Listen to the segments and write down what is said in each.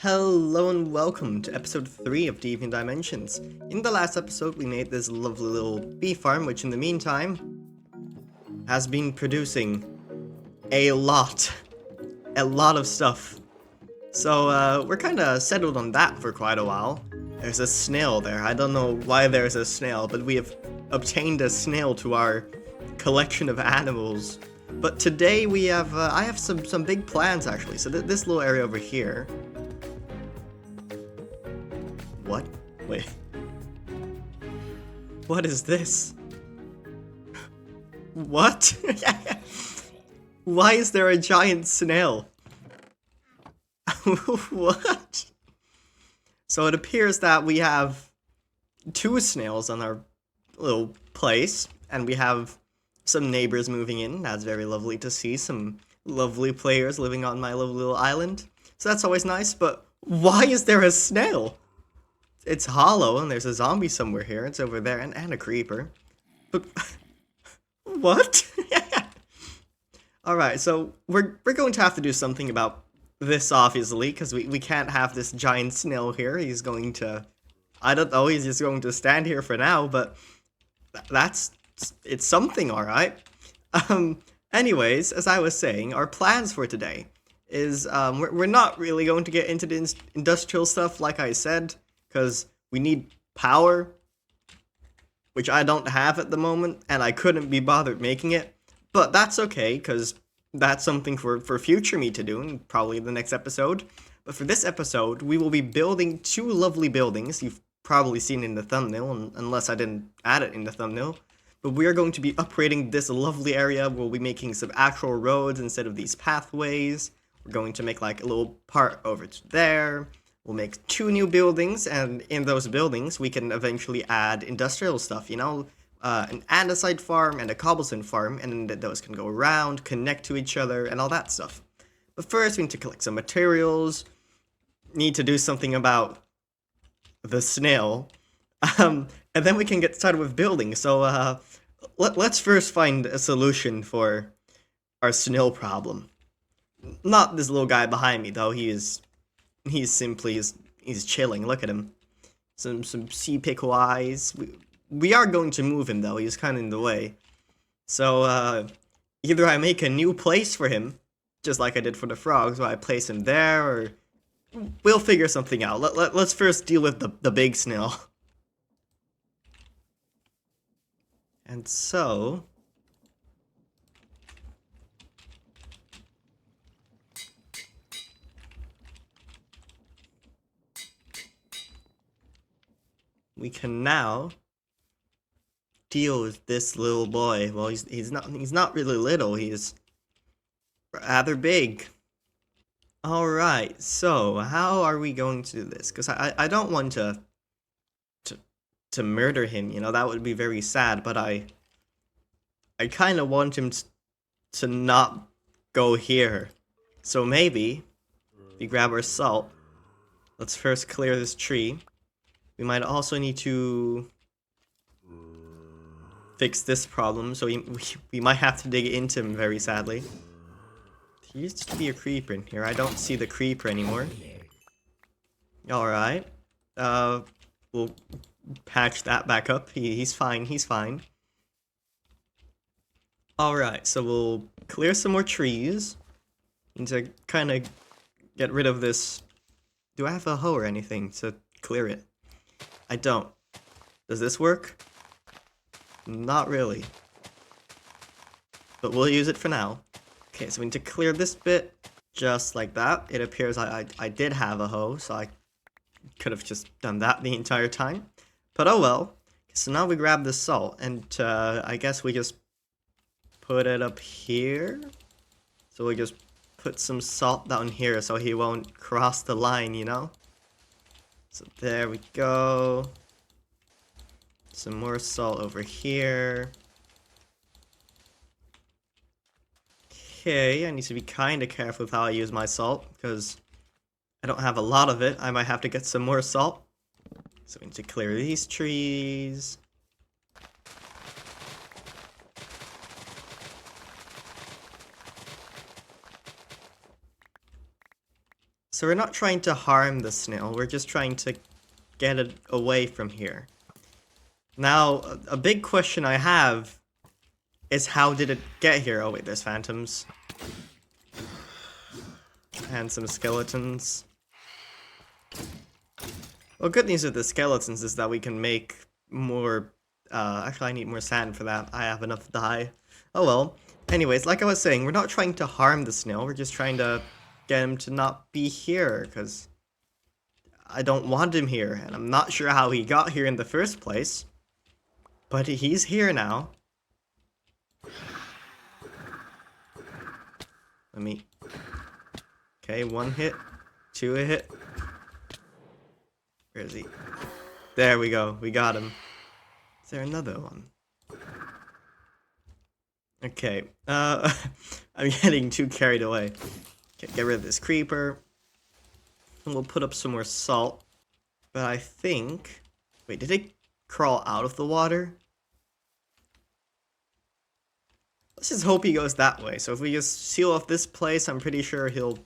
Hello and welcome to episode 3 of Devian Dimensions. In the last episode, we made this lovely little bee farm, which in the meantime has been producing a lot, a lot of stuff. So we're kind of settled on that for quite a while. There's a snail there. I don't know why there's a snail, but we have obtained a snail to our collection of animals. But today we have, I have some big plans actually. So this little area over here. What? Wait. What is this? What? Why is there a giant snail? What? So it appears that we have two snails on our little place, and we have some neighbors moving in. That's very lovely to see. Some lovely players living on my lovely little island. So that's always nice, but why is there a snail? It's hollow, and there's a zombie somewhere here. It's over there, and a creeper. But what? Alright, so we're going to have to do something about this, obviously, because we can't have this giant snail here. He's going to... I don't know, he's just going to stand here for now, but that's... It's something, alright? Anyways, as I was saying, our plans for today is, we're not really going to get into the industrial stuff, like I said, because we need power, which I don't have at the moment, and I couldn't be bothered making it. But that's okay, because that's something for future me to do, and probably the next episode. But for this episode, we will be building two lovely buildings. You've probably seen in the thumbnail, unless I didn't add it in the thumbnail. But we are going to be upgrading this lovely area. We'll be making some actual roads instead of these pathways. We're going to make like a little part over to there. We'll make two new buildings, and in those buildings, we can eventually add industrial stuff, you know? An andesite farm and a cobblestone farm, and those can go around, connect to each other, and all that stuff. But first, we need to collect some materials, need to do something about the snail, and then we can get started with building. So, let's first find a solution for our snail problem. Not this little guy behind me, though. He's simply he's chilling. Look at him. Some sea pickle eyes. We are going to move him though. He's kind of in the way. So either I make a new place for him, just like I did for the frogs, where I place him there, or we'll figure something out. Let's first deal with the big snail. And so we can now deal with this little boy. Well, he's not really little. He's rather big. All right. So how are we going to do this? Because I don't want to murder him. You know, that would be very sad. But I kind of want him to not go here. So maybe we grab our salt. Let's first clear this tree. We might also need to fix this problem, so we might have to dig into him very sadly. There used to be a creeper in here. I don't see the creeper anymore. Alright. We'll patch that back up. He's fine, he's fine. Alright, so we'll clear some more trees. Need to kind of get rid of this. Do I have a hoe or anything to clear it? I don't. Does this work? Not really. But we'll use it for now. Okay, so we need to clear this bit just like that. It appears I did have a hoe, so I could have just done that the entire time. But oh well. So now we grab the salt, and I guess we just put it up here. So we just put some salt down here so he won't cross the line, you know? So there we go. Some more salt over here. Okay, I need to be kind of careful with how I use my salt, because I don't have a lot of it. I might have to get some more salt. So we need to clear these trees. So we're not trying to harm the snail, we're just trying to get it away from here. Now, a big question I have is how did it get here? Oh wait, there's phantoms. And some skeletons. Well, good news with the skeletons is that we can make more... actually, I need more sand for that. I have enough dye. Oh well. Anyways, like I was saying, we're not trying to harm the snail. We're just trying to get him to not be here, because I don't want him here. And I'm not sure how he got here in the first place. But he's here now. Let me... Okay, 1 hit. 2 a hit. Where is he? There we go. We got him. Is there another one? Okay. I'm getting too carried away. Okay, get rid of this creeper. And we'll put up some more salt. But I think... Wait, did it crawl out of the water? Let's just hope he goes that way. So if we just seal off this place, I'm pretty sure it'll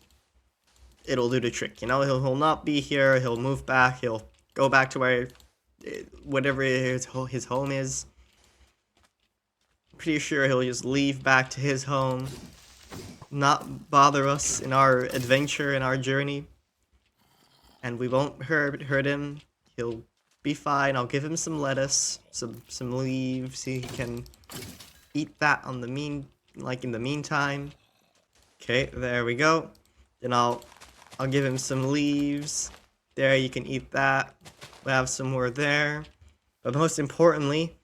do the trick. You know, he'll not be here. He'll move back. He'll go back to where, whatever his home is. I'm pretty sure he'll just leave back to his home, not bother us in our adventure, in our journey. And we won't hurt him. He'll be fine. I'll give him some lettuce, some leaves. He can eat that on the in the meantime. Okay, there we go. Then I'll give him some leaves. There, you can eat that. We'll have some more there. But most importantly,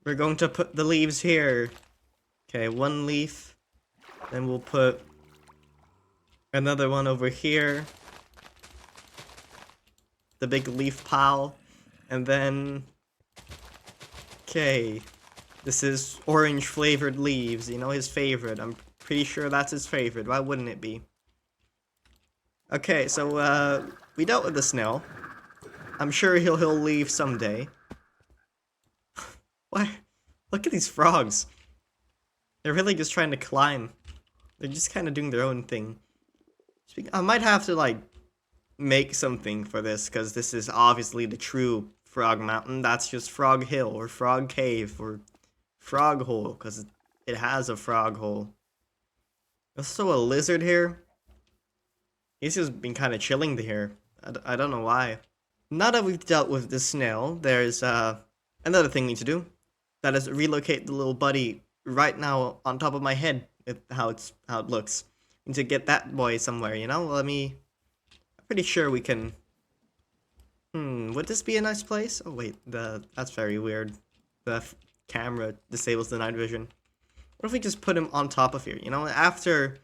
we're going to put the leaves here. Okay, 1 leaf. Then we'll put another one over here. The big leaf pile. And then... Okay. This is orange flavored leaves, you know, his favorite. I'm pretty sure that's his favorite. Why wouldn't it be? Okay, so we dealt with the snail. I'm sure he'll leave someday. Why? Look at these frogs. They're really just trying to climb. They're just kind of doing their own thing. I might have to like make something for this, because this is obviously the true Frog Mountain. That's just Frog Hill or Frog Cave or Frog Hole, because it has a frog hole. There's also a lizard here. He's just been kind of chilling here. I don't know why. Now that we've dealt with the snail, there's another thing we need to do. That is relocate the little buddy right now on top of my head. How it looks. We need to get that boy somewhere, you know? I'm pretty sure we can... would this be a nice place? Oh wait, that's very weird. The camera disables the night vision. What if we just put him on top of here? You know, after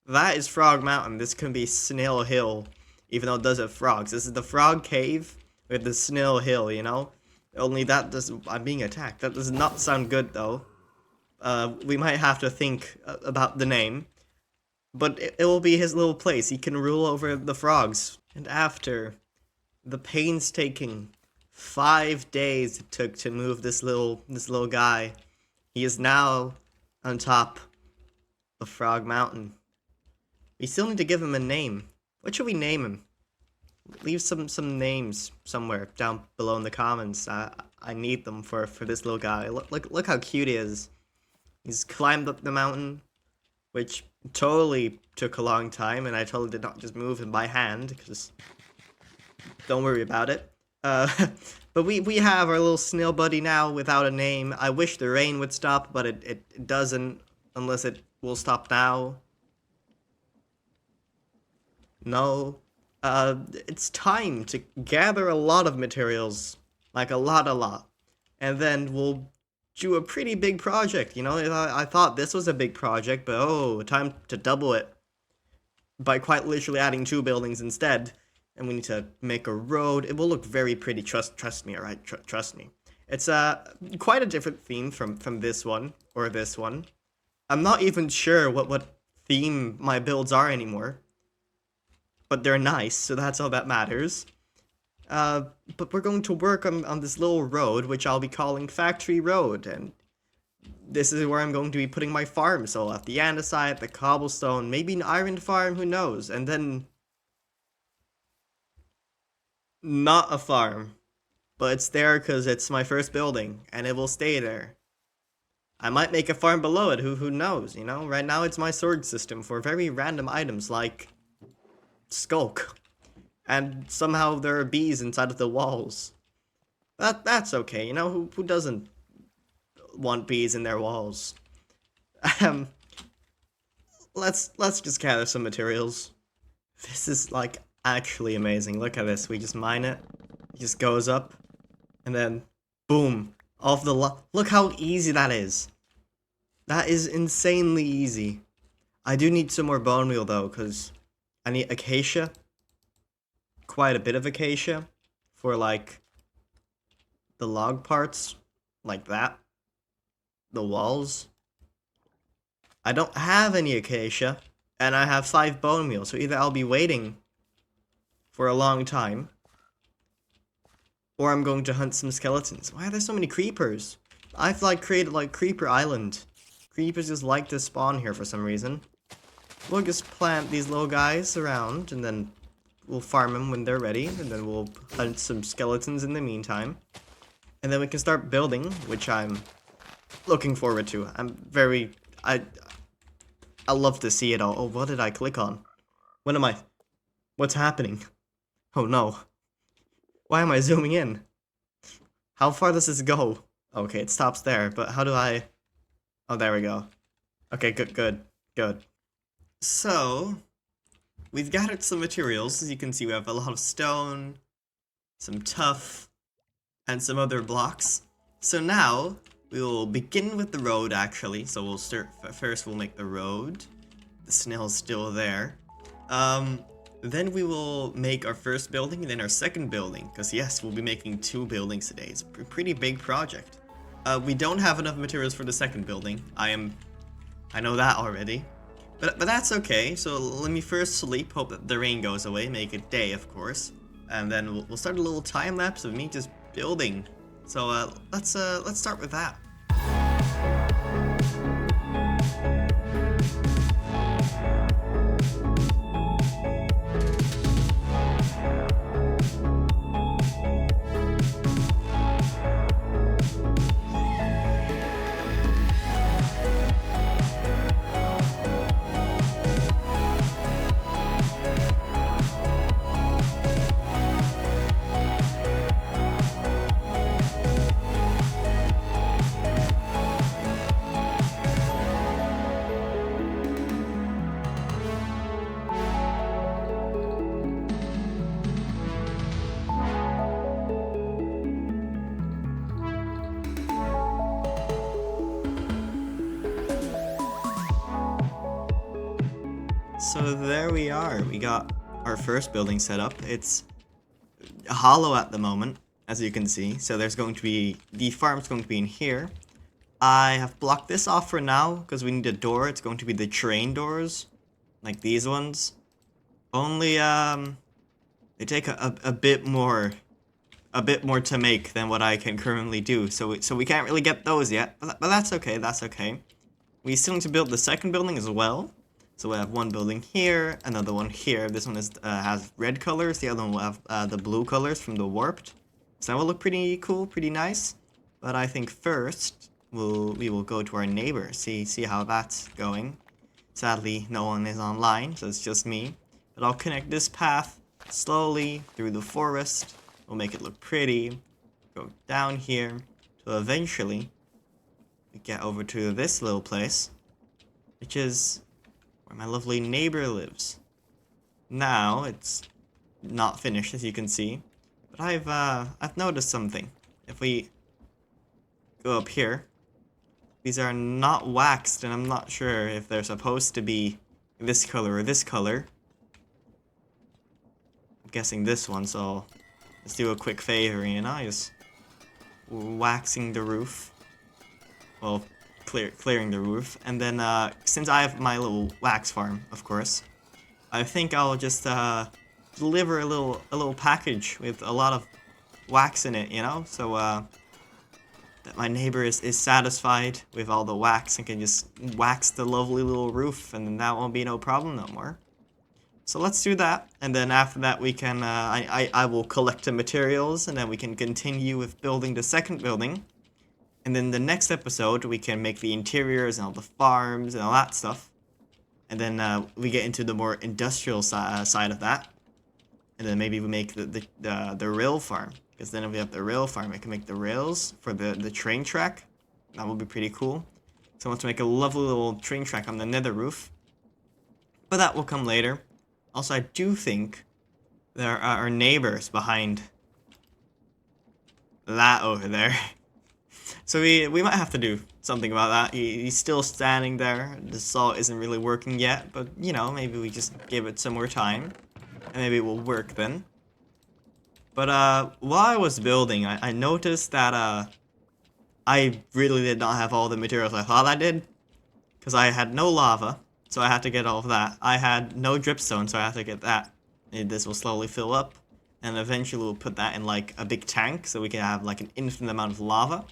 that is Frog Mountain, this can be Snail Hill, even though it does have frogs. This is the Frog Cave with the Snail Hill, you know? Only that does... I'm being attacked. That does not sound good, though. We might have to think about the name. But it will be his little place. He can rule over the frogs. And after the painstaking 5 days it took to move this little guy, he is now on top of Frog Mountain. We still need to give him a name. What should we name him? Leave some names somewhere down below in the comments. I need them for this little guy. Look how cute he is. He's climbed up the mountain, which totally took a long time, and I totally did not just move him by hand, because don't worry about it. But we have our little snail buddy now without a name. I wish the rain would stop, but it doesn't, unless it will stop now. No. It's time to gather a lot of materials. Like a lot. And then we'll do a pretty big project, you know? I thought this was a big project, but oh, time to double it. By quite literally adding 2 buildings instead. And we need to make a road. It will look very pretty, trust me, alright? Trust me. It's quite a different theme from this one, or this one. I'm not even sure what theme my builds are anymore. But they're nice, so that's all that matters. But we're going to work on this little road, which I'll be calling Factory Road, and this is where I'm going to be putting my farm. So I'll have the andesite, the cobblestone, maybe an iron farm, who knows? And then not a farm, but it's there because it's my first building, and it will stay there. I might make a farm below it, who knows, you know? Right now it's my sword system for very random items like Skulk. And somehow there are bees inside of the walls. That's okay, you know, who doesn't want bees in their walls? Um let's just gather some materials. This is like actually amazing. Look at this. We just mine it. It just goes up and then boom. Off the look how easy that is. That is insanely easy. I do need some more bone meal though, because I need acacia. Quite a bit of acacia for like the log parts, like that. The walls. I don't have any acacia, and I have 5 bone meal, so either I'll be waiting for a long time, or I'm going to hunt some skeletons. Why are there so many creepers? I've like created like Creeper Island. Creepers just like to spawn here for some reason. We'll just plant these little guys around, and then we'll farm them when they're ready, and then we'll hunt some skeletons in the meantime. And then we can start building, which I'm looking forward to. I love to see it all. Oh, what did I click on? What am I? What's happening? Oh no. Why am I zooming in? How far does this go? Okay, it stops there, but how do I... Oh, there we go. Okay, good. So, we've gathered some materials. As you can see, we have a lot of stone, some tuff, and some other blocks. So now, we will begin with the road, actually. So we'll start, first we'll make the road. The snail's still there. Then we will make our first building and then our second building. Because yes, we'll be making 2 buildings today. It's a pretty big project. We don't have enough materials for the second building. I know that already. But that's okay. So let me first sleep, hope that the rain goes away, make it day, of course. And then we'll start a little time lapse of me just building. So let's start with that. So there we are. We got our first building set up. It's hollow at the moment, as you can see. So there's going to be, the farm's going to be in here. I have blocked this off for now because we need a door. It's going to be the train doors, like these ones. Only they take a bit more to make than what I can currently do. So we can't really get those yet. But that's okay. That's okay. We still need to build the second building as well. So we have one building here, another one here. This one has red colors. The other one will have the blue colors from the warped. So that will look pretty cool, pretty nice. But I think first we will go to our neighbor, see how that's going. Sadly, no one is online, so it's just me. But I'll connect this path slowly through the forest. We'll make it look pretty. Go down here, so eventually we get over to this little place, which is where my lovely neighbor lives. Now it's not finished, as you can see, but I've noticed something. If we go up here, these are not waxed, and I'm not sure if they're supposed to be this color or this color. I'm guessing this one, so let's do a quick favor, you know, just waxing the roof. Well, clearing the roof, and then since I have my little wax farm, of course, I think I'll just deliver a little package with a lot of wax in it, you know, so that my neighbor is satisfied with all the wax and can just wax the lovely little roof, and then that won't be no problem no more. So let's do that, and then after that we can, I will collect the materials, and then we can continue with building the second building. And then the next episode, we can make the interiors and all the farms and all that stuff. And then we get into the more industrial side of that. And then maybe we make the rail farm. Because then if we have the rail farm, we can make the rails for the train track. That would be pretty cool. So I want to make a lovely little train track on the nether roof. But that will come later. Also, I do think there are neighbors behind that over there. So we might have to do something about that. He's still standing there. The saw isn't really working yet, but you know, maybe we just give it some more time, and maybe it will work then. But while I was building, I noticed that I really did not have all the materials I thought I did, because I had no lava, so I had to get all of that. I had no dripstone, so I have to get that. And this will slowly fill up, and eventually we'll put that in like a big tank, so we can have like an infinite amount of lava.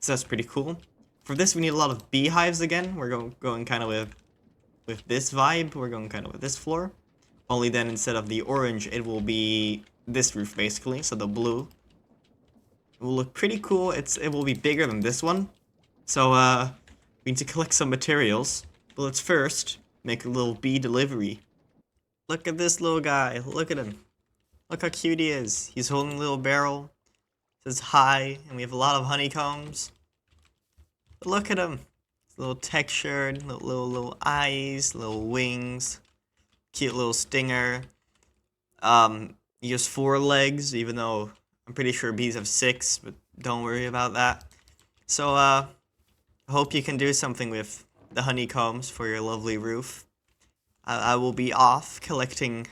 So that's pretty cool. For this, we need a lot of beehives again. We're going kind of with this vibe. We're going kind of with this floor. Only then, instead of the orange, it will be this roof basically. So the blue. It will look pretty cool. It will be bigger than this one. So we need to collect some materials. But let's first make a little bee delivery. Look at this little guy. Look at him. Look how cute he is. He's holding a little barrel. It says hi, and we have a lot of honeycombs. But look at him. Little textured, little eyes, little wings. Cute little stinger. He has 4 legs, even though I'm pretty sure bees have 6, but don't worry about that. So, I hope you can do something with the honeycombs for your lovely roof. I will be off collecting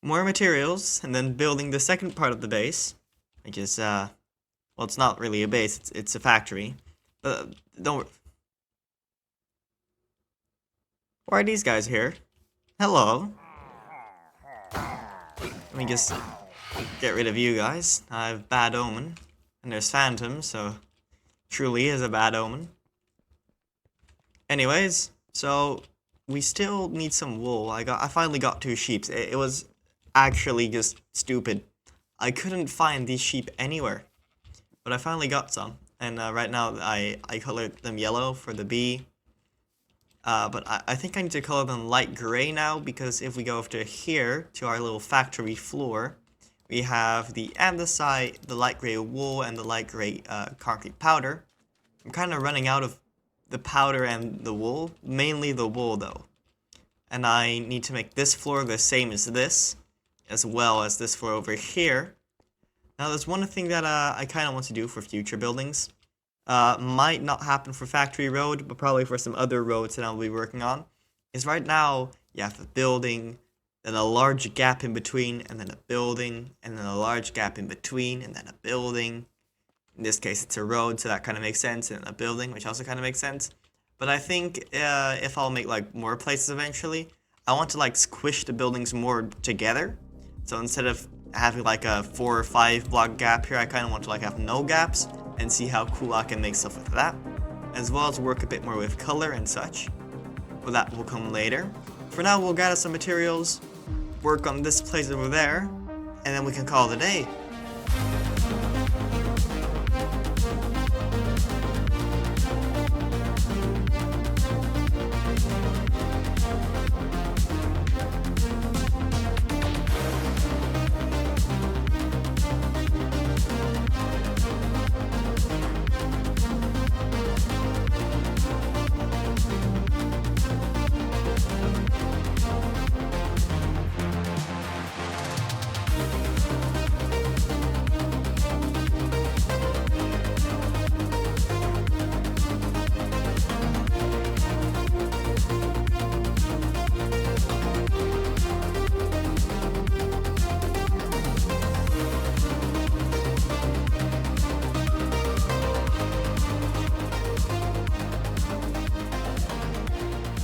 more materials and then building the second part of the base, which is, well, it's not really a base, it's a factory. But don't. Why are these guys here? Hello. Let me just get rid of you guys. I have bad omen, and there's phantoms, so truly is a bad omen. Anyways, so we still need some wool. I finally got 2 sheep. It was actually just stupid. I couldn't find these sheep anywhere, but I finally got some. And right now I colored them yellow for the bee. But I think I need to color them light gray now, because if we go over to here, to our little factory floor, we have the andesite, the light gray wool, and the light gray concrete powder. I'm kind of running out of the powder and the wool, mainly the wool though. And I need to make this floor the same as this, as well as this floor over here. Now there's one thing that I kind of want to do for future buildings. Might not happen for Factory Road, but probably for some other roads that I'll be working on. Is right now, you have a building, then a large gap in between, and then a building, and then a large gap in between, and then a building. In this case, it's a road, so that kind of makes sense, and a building, which also kind of makes sense. But I think if I'll make like more places eventually, I want to like squish the buildings more together. So instead of having like a 4 or 5 block gap here, I kind of want to like have no gaps and see how cool I can make stuff with that, as well as work a bit more with color and such. But that will come later. For now, we'll gather some materials, work on this place over there, and then we can call it a day.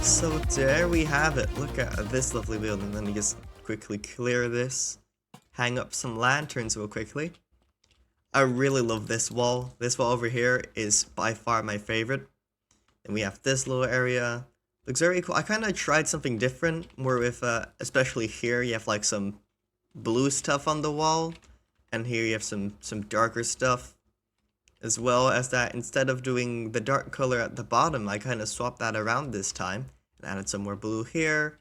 So there we have it. Look at this lovely building. Let me just quickly clear this. Hang up some lanterns real quickly. I really love this wall. This wall over here is by far my favorite. And we have this little area. Looks very cool. I kind of tried something different, more with, especially here, you have like some blue stuff on the wall, and here you have some darker stuff, as well as that instead of doing the dark color at the bottom, I kind of swapped that around this time, and added some more blue here.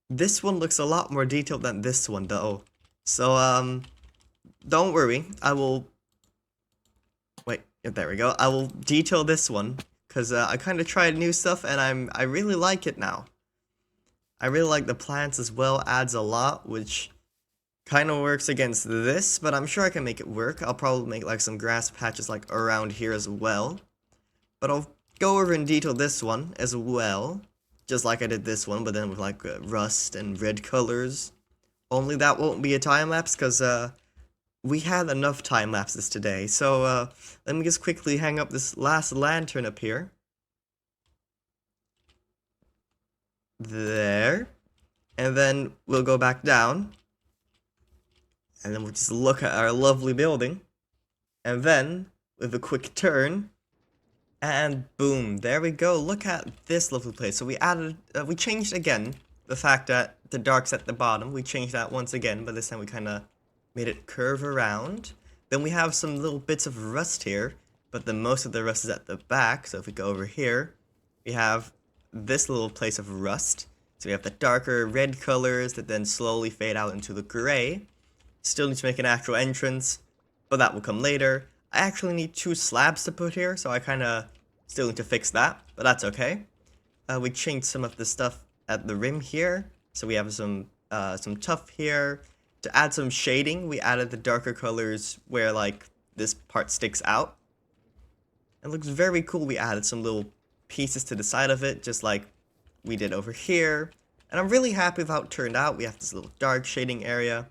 This one looks a lot more detailed than this one, though. So, don't worry, I will... Wait, there we go. I will detail this one, because I kind of tried new stuff, and I really like it now. I really like the plants as well, adds a lot, which kind of works against this, but I'm sure I can make it work. I'll probably make like some grass patches like around here as well. But I'll go over and detail this one as well, just like I did this one, but then with like rust and red colors. Only that won't be a time lapse, because we had enough time lapses today. So let me just quickly hang up this last lantern up here. There. And then we'll go back down. And then we'll just look at our lovely building. And then, with a quick turn, and boom, there we go. Look at this lovely place. So we added, we changed again the fact that the dark's at the bottom. We changed that once again, but this time we kind of made it curve around. Then we have some little bits of rust here, but the most of the rust is at the back. So if we go over here, we have this little place of rust. So we have the darker red colors that then slowly fade out into the gray. Still need to make an actual entrance, but that will come later. I actually need 2 slabs to put here, so I kind of still need to fix that, but that's okay. We changed some of the stuff at the rim here, so we have some tuff here. To add some shading, we added the darker colors where like this part sticks out. It looks very cool. We added some little pieces to the side of it, just like we did over here. And I'm really happy with how it turned out. We have this little dark shading area.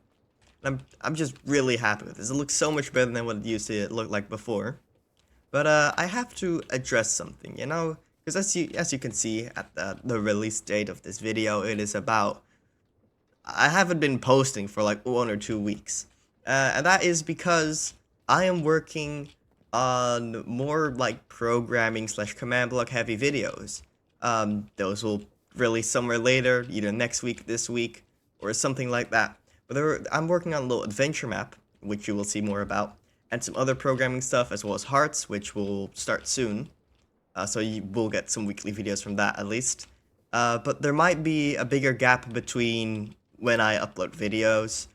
And I'm just really happy with this. It looks so much better than what it used to look like before. But I have to address something, you know? Because as you can see at the release date of this video, it is about... I haven't been posting for like 1 or 2 weeks. And that is because I am working on more like programming / command block heavy videos. Those will release somewhere later, either next week, this week, or something like that. But I'm working on a little adventure map, which you will see more about, and some other programming stuff, as well as hearts, which will start soon. So you will get some weekly videos from that, at least. But there might be a bigger gap between when I upload videos.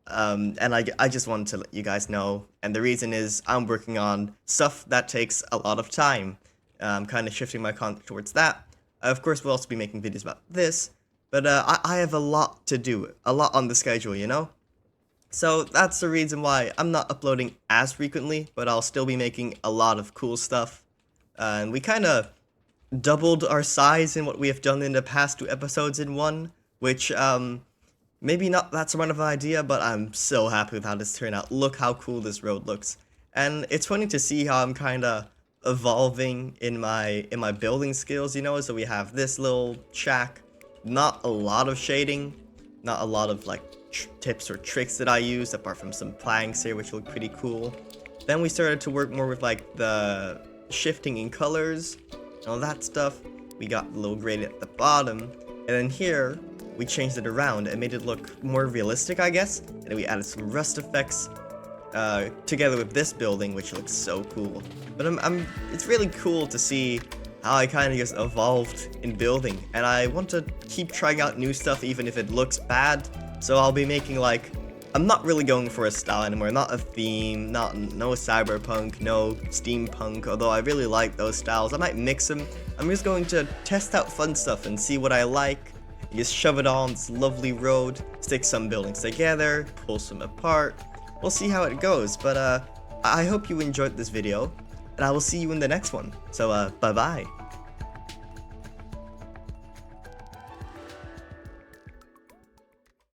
And I just wanted to let you guys know. And the reason is I'm working on stuff that takes a lot of time. I'm kind of shifting my content towards that. Of course, we'll also be making videos about this. But I have a lot to do, a lot on the schedule, you know? So that's the reason why I'm not uploading as frequently, but I'll still be making a lot of cool stuff. And we kind of doubled our size in what we have done in the past 2 episodes in one, which maybe not that smart of an idea, but I'm so happy with how this turned out. Look how cool this road looks. And it's funny to see how I'm kind of evolving in my building skills, you know? So we have this little shack. Not a lot of shading, not a lot of like tips or tricks that I use, apart from some planks here, which look pretty cool. Then we started to work more with like the shifting in colors and all that stuff. We got the little gradient at the bottom, and then here we changed it around and made it look more realistic, I guess. And then we added some rust effects together with this building, which looks so cool. But it's really cool to see how I kind of just evolved in building, and I want to keep trying out new stuff even if it looks bad. So I'll be making like, I'm not really going for a style anymore, not a theme, no cyberpunk, no steampunk, although I really like those styles. I might mix them. I'm just going to test out fun stuff and see what I like, and just shove it all on this lovely road, stick some buildings together, pull some apart. We'll see how it goes, but I hope you enjoyed this video, and I will see you in the next one. So, bye-bye.